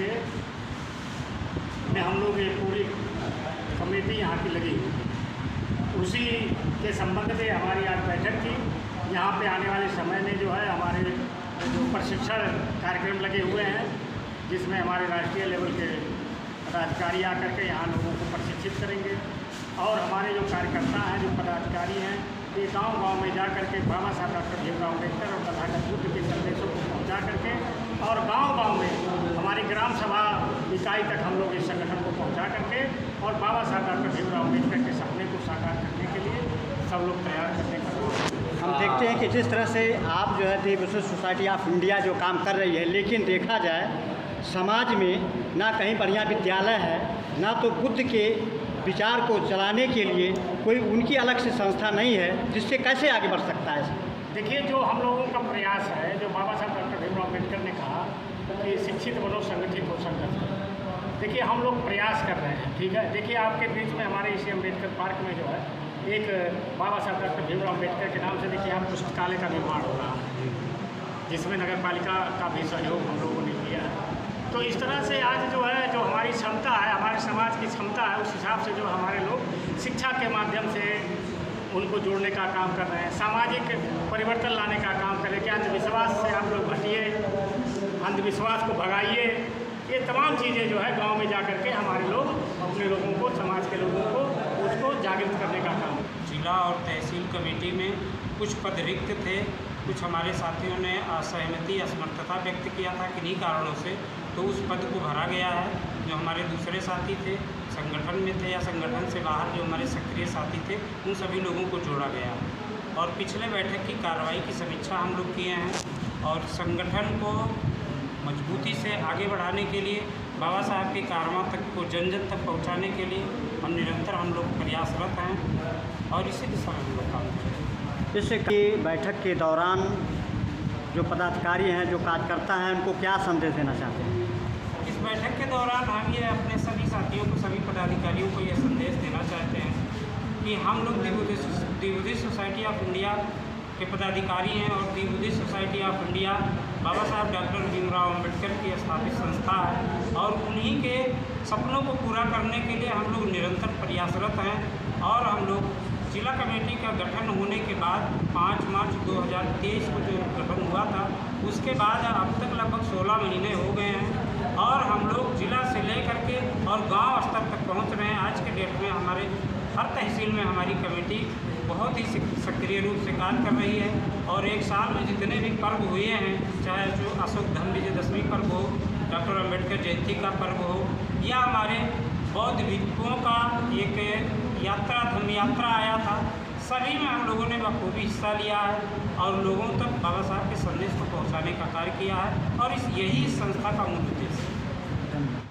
के में हम लोग ये पूरी कमेटी यहाँ की लगी हुई है। उसी के संबंध में हमारी आज बैठक थी। यहाँ पे आने वाले समय में जो है हमारे जो प्रशिक्षण कार्यक्रम लगे हुए हैं, जिसमें हमारे राष्ट्रीय लेवल के पदाधिकारी आकर के यहाँ लोगों को प्रशिक्षित करेंगे और हमारे जो कार्यकर्ता हैं, जो पदाधिकारी हैं, ये गांव-गांव में जा करके बाबा साहब डॉक्टर भीमराव अम्बेडकर और तथागत बुद्ध के संदेशों को पहुँचा करके और गांव-गांव में हमारी ग्राम सभा इकाई तक हम लोग इस संगठन को पहुँचा करके और बाबा साहब डॉक्टर भीमराव अम्बेडकर के सपने को साकार करने के लिए सब लोग तैयार करने का हम देखते हैं कि जिस तरह से आप जो है दिव्य सोसाइटी ऑफ इंडिया जो काम कर रही है, लेकिन देखा जाए समाज में ना कहीं बढ़िया विद्यालय है, ना तो बुद्ध के विचार को चलाने के लिए कोई उनकी अलग से संस्था नहीं है, जिससे कैसे आगे बढ़ सकता है। देखिए, जो हम लोगों का प्रयास है, जो बाबा साहब डॉक्टर भीमराव अम्बेडकर ने कहा कि शिक्षित बनो, संगठित हो, संगठित करो। देखिए, हम लोग प्रयास कर रहे हैं, ठीक है। देखिए, आपके बीच में हमारे इसी अम्बेडकर पार्क में जो है एक बाबा साहब डॉक्टर भीमराव अम्बेडकर के नाम से देखिए आप पुस्तकालय का निर्माण हो रहा है, जिसमें नगर पालिका का भी सहयोग हम लोगों ने किया है। तो इस तरह से आज जो है, जो हमारी क्षमता है, हमारे समाज की क्षमता है, उस हिसाब से जो हमारे लोग शिक्षा के माध्यम से उनको जोड़ने का काम कर रहे हैं, सामाजिक परिवर्तन लाने का काम करें कि अंधविश्वास से आप लोग हटिए, अंधविश्वास को भगाइए। ये तमाम चीज़ें जो है गांव में जा कर के हमारे लोग अपने लोगों को, समाज के लोगों को उसको जागृत करने का काम। जिला और तहसील कमेटी में कुछ पद रिक्त थे। कुछ हमारे साथियों ने असहमति, असमर्थता व्यक्त किया था किन्हीं कारणों से, तो उस पद को भरा गया है। जो हमारे दूसरे साथी थे, संगठन में थे या संगठन से बाहर जो हमारे सक्रिय साथी थे, उन सभी लोगों को जोड़ा गया। और पिछले बैठक की कार्रवाई की समीक्षा हम लोग किए हैं और संगठन को मजबूती से आगे बढ़ाने के लिए, बाबा साहब के कारवां तक को जन जन तक पहुँचाने के लिए हम लोग प्रयासरत हैं और इसी दिशा में हम लोग काम कर रहे हैं। जैसे कि बैठक के दौरान जो पदाधिकारी हैं, जो कार्यकर्ता हैं, उनको क्या संदेश देना चाहते हैं? इस बैठक के दौरान हम ये अपने सभी साथियों को, सभी पदाधिकारियों को ये संदेश देना चाहते हैं कि हम लोग दिव्य सोसाइटी ऑफ इंडिया के पदाधिकारी हैं और दिव्य सोसाइटी ऑफ इंडिया बाबा साहब डॉक्टर भीमराव अम्बेडकर की स्थापित संस्था है और उन्हीं के सपनों को पूरा करने के लिए हम लोग निरंतर प्रयासरत हैं। और हम लोग जिला कमेटी का गठन होने के बाद 5 मार्च 2023 को जो गठन हुआ था, उसके बाद अब तक लगभग 16 महीने हो गए हैं और हम लोग जिला से लेकर के और गांव स्तर तक पहुंच रहे हैं। आज के डेट में हमारे हर तहसील में हमारी कमेटी बहुत ही सक्रिय रूप से कार्य कर रही है और एक साल में जितने भी पर्व हुए हैं, चाहे जो अशोक धर्म विजयदशमी पर्व हो, डॉक्टर अम्बेडकर जयंती का पर्व हो या हमारे बौद्ध भिक्षुओं का एक धम्म यात्रा आया था, सभी में हम लोगों ने बखूबी हिस्सा लिया है और लोगों तक बाबा साहब के संदेश को पहुंचाने का कार्य किया है और यही इस संस्था का मूल उद्देश्य है।